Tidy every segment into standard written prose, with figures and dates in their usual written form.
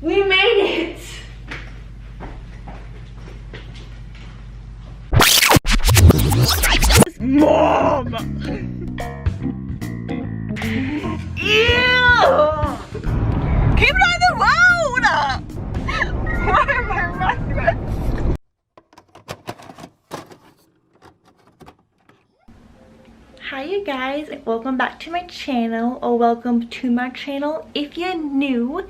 We made it! Mom! Ew! Keep it on the road! Where are my regrets? Hi you guys, welcome back to my channel, or welcome to my channel if you're new.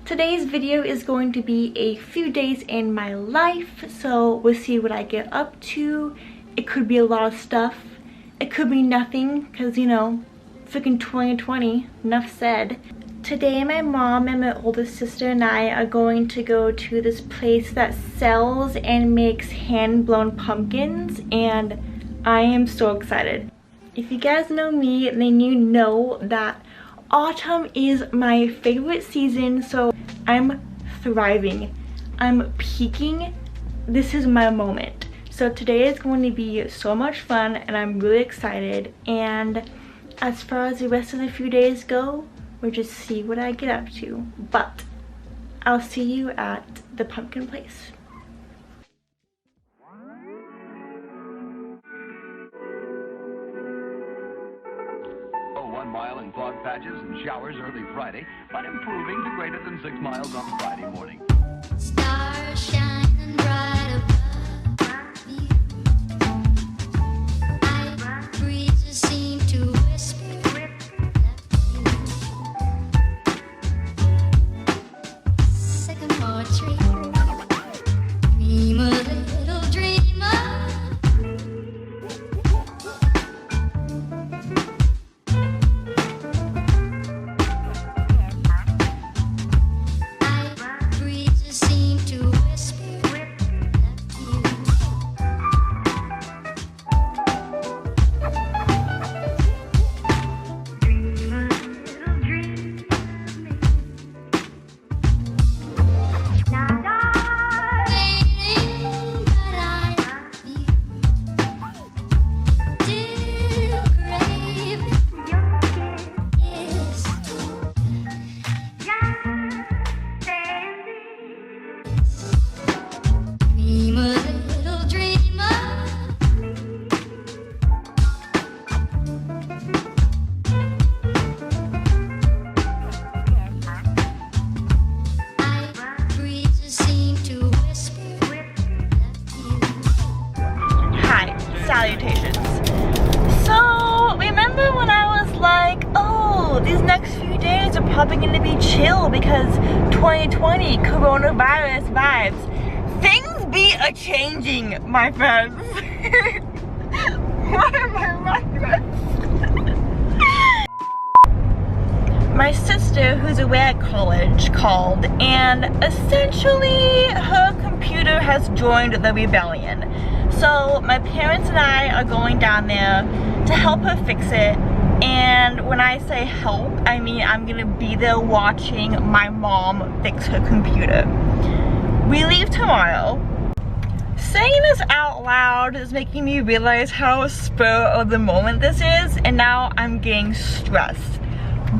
Today's video is going to be a few days in my life, so we'll see what I get up to. It could be a lot of stuff, it could be nothing, because you know, freaking 2020, enough said. Today my mom and my oldest sister and I are going to go to this place that sells and makes hand-blown pumpkins, and I am so excited. If you guys know me, then you know that autumn is my favorite season, so I'm thriving. I'm peaking. This is my moment. So today is going to be so much fun and I'm really excited. And as far as the rest of the few days go, we'll just see what I get up to. But I'll see you at the pumpkin place. 1 mile in fog patches and showers early Friday, but improving to greater than 6 miles on Friday morning. Stars shining bright above you. Night breezes seem to whisper. Sycamore tree. Dream a little dreamer. Salutations. So, remember when I was like, oh, these next few days are probably going to be chill because 2020 coronavirus vibes. Things be a-changing, my friends. What are my regrets? My sister, who's away at college, called, and essentially her computer has joined the rebellion. So my parents and I are going down there to help her fix it. And when I say help, I mean I'm gonna be there watching my mom fix her computer. We leave tomorrow. Saying this out loud is making me realize how spur of the moment this is, and now I'm getting stressed.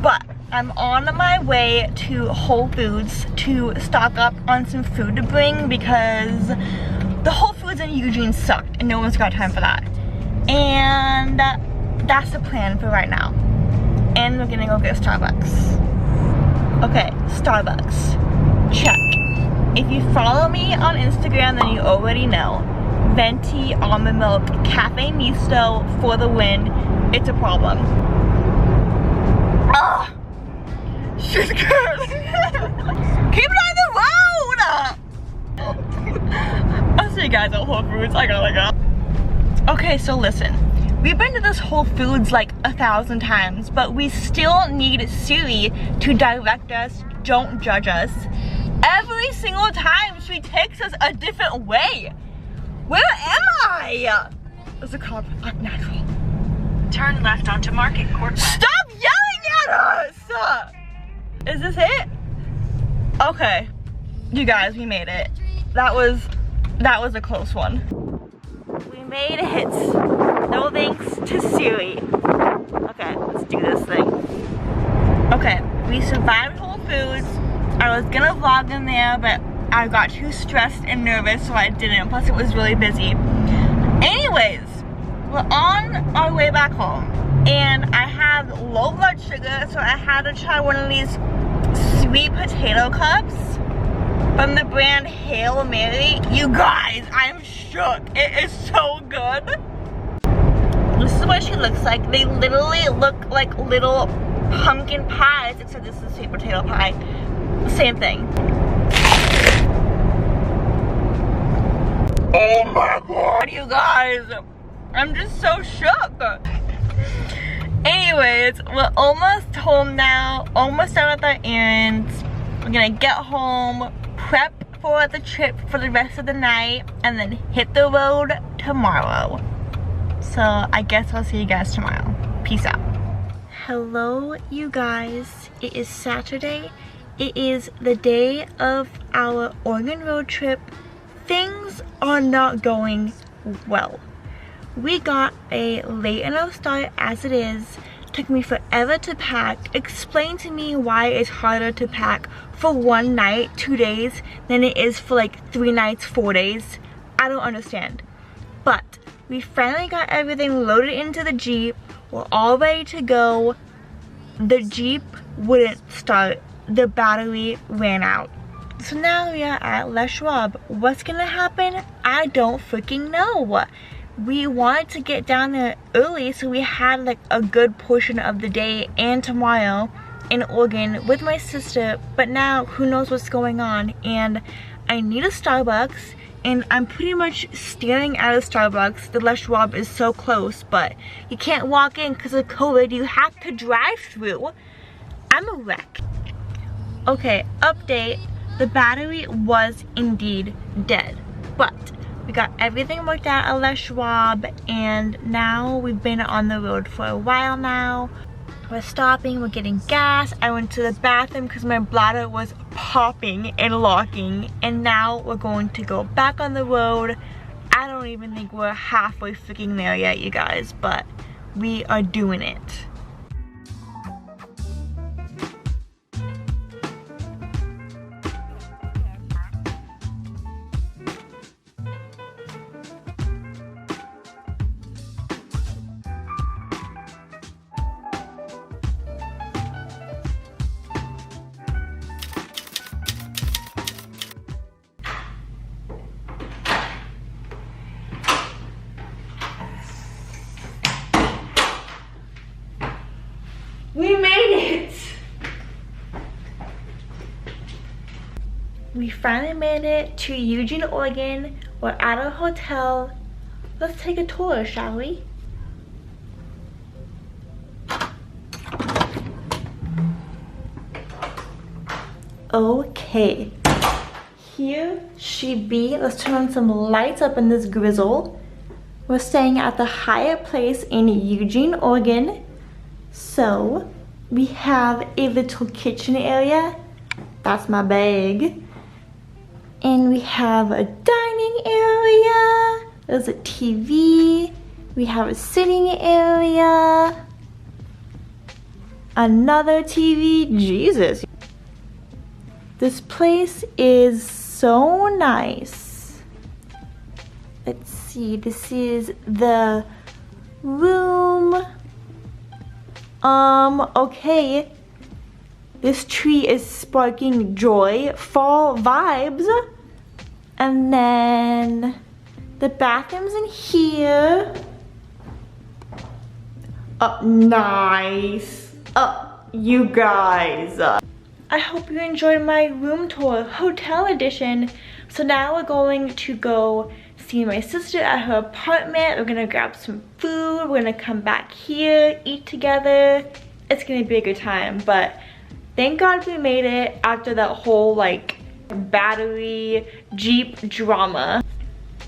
But I'm on my way to Whole Foods to stock up on some food to bring because the Whole Foods in Eugene sucked and no one's got time for that. And that's the plan for right now. And we're gonna go get Starbucks. Okay, Starbucks. Check. If you follow me on Instagram, then you already know. Venti almond milk cafe misto for the win. It's a problem. Ugh! She's good! Keep it on the road! I'll see you guys at Whole Foods. I gotta go. Okay, so listen. We've been to this Whole Foods like 1,000 times, but we still need Siri to direct us, don't judge us. Every single time she takes us a different way. Where am I? There's a cop. I'm natural. Turn left onto Market Court. Stop yelling at us! Is this it? Okay. You guys, we made it. That was a close one. We made it. No thanks to Siri. Okay, let's do this thing. Okay, we survived Whole Foods. I I was gonna vlog in there, but I got too stressed and nervous, so I didn't. Plus, it was really busy. Anyways, we're on our way back home, and I have low blood sugar, so I had to try one of these sweet potato cups from the brand Hail Mary. You guys, I'm shook. It is so good. This is what she looks like. They literally look like little pumpkin pies, except this is sweet potato pie. Same thing. Oh my god, you guys. I'm just so shook. Anyways, we're almost home now. Almost done with our errands. We're gonna get home, prep for the trip for the rest of the night, and then hit the road tomorrow. So I guess I'll see you guys tomorrow. Peace out. Hello, you guys. It is Saturday. It is the day of our Oregon road trip. Things are not going well. We got a late enough start as it is. Took me forever to pack. Explain to me why it's harder to pack for 1 night, 2 days, than it is for like 3 nights, 4 days. I don't understand. But we finally got everything loaded into the Jeep. We're all ready to go. The Jeep wouldn't start. The battery ran out. So now we are at Les Schwab. What's gonna happen? I don't freaking know. We wanted to get down there early, so we had like a good portion of the day and tomorrow in Oregon with my sister, but now who knows what's going on. And I need a Starbucks, and I'm pretty much staring at a Starbucks. The Les Schwab is so close, but you can't walk in because of COVID. You have to drive through. I'm a wreck. Okay, update. The battery was indeed dead, but we got everything worked out at Les Schwab, and now we've been on the road for a while now. We're stopping, we're getting gas. I went to the bathroom because my bladder was popping and locking, and now we're going to go back on the road. I don't even think we're halfway freaking there yet, you guys, but we are doing it. We made it! We finally made it to Eugene, Oregon. We're at our hotel. Let's take a tour, shall we? Okay. Here she be. Let's turn on some lights up in this grizzle. We're staying at the Hyatt Place in Eugene, Oregon. So we have a little kitchen area. That's my bag. And we have a dining area. There's a TV. We have a sitting area. Another TV. Jesus. This place is so nice. Let's see. This is the room. Okay. This tree is sparking joy, fall vibes. And then the bathroom's in here. Nice. You guys. I hope you enjoyed my room tour, hotel edition. So now we're going to go see my sister at her apartment. We're gonna grab some food. We're gonna come back here, eat together. It's gonna be a good time, but thank God we made it after that whole like battery Jeep drama.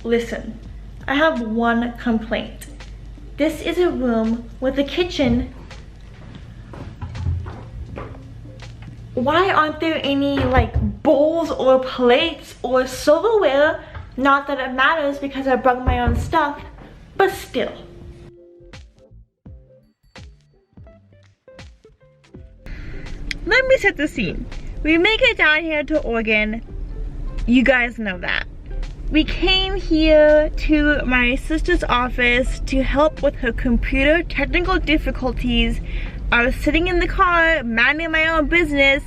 Listen, I have one complaint. This is a room with a kitchen. Why aren't there any like bowls or plates or silverware? Not that it matters because I brought my own stuff, but still. Let me set the scene. we make it down here to Oregon. You guys know that. We came here to my sister's office to help with her computer technical difficulties. I was sitting in the car, minding my own business,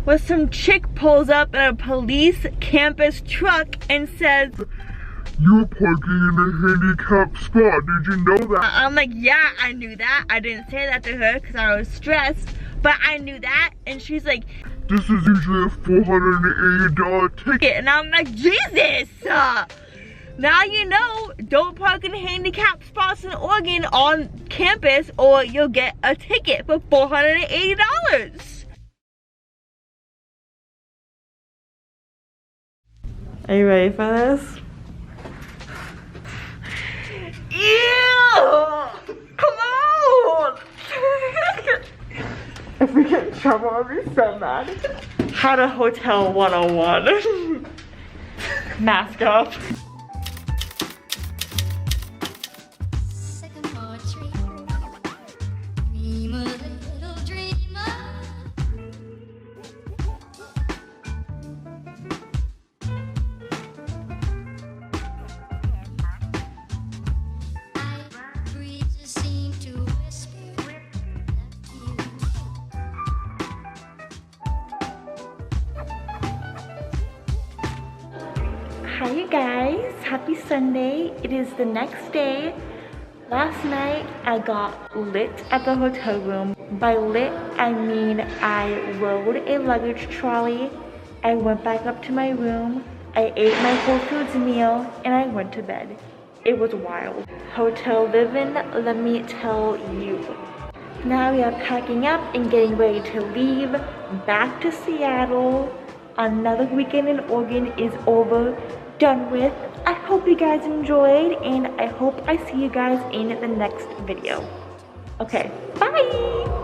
when some chick pulls up in a police campus truck and says, "You're parking in a handicapped spot, did you know that?" I'm like, yeah, I knew that. I didn't say that to her because I was stressed, but I knew that. And she's like, "This is usually a $480 ticket." and I'm like, Jesus! Now you know, don't park in handicapped spots in Oregon on campus or you'll get a ticket for $480. Are you ready for this? Ew! Come on! If we get in trouble, I'll be so mad. How to Hotel 101. Mask up. Sycamore tree, dream a little dreamer. Breezes seem to whisper Hi you guys, happy Sunday. It is the next day. Last night I got lit at the hotel room. By lit I mean I rode a luggage trolley, I went back up to my room, I ate my Whole Foods meal, and I went to bed. It was wild. Hotel living, let me tell you. Now we are packing up and getting ready to leave back to Seattle. Another weekend in Oregon is over, done with. I hope you guys enjoyed, and I hope I see you guys in the next video. Okay, bye!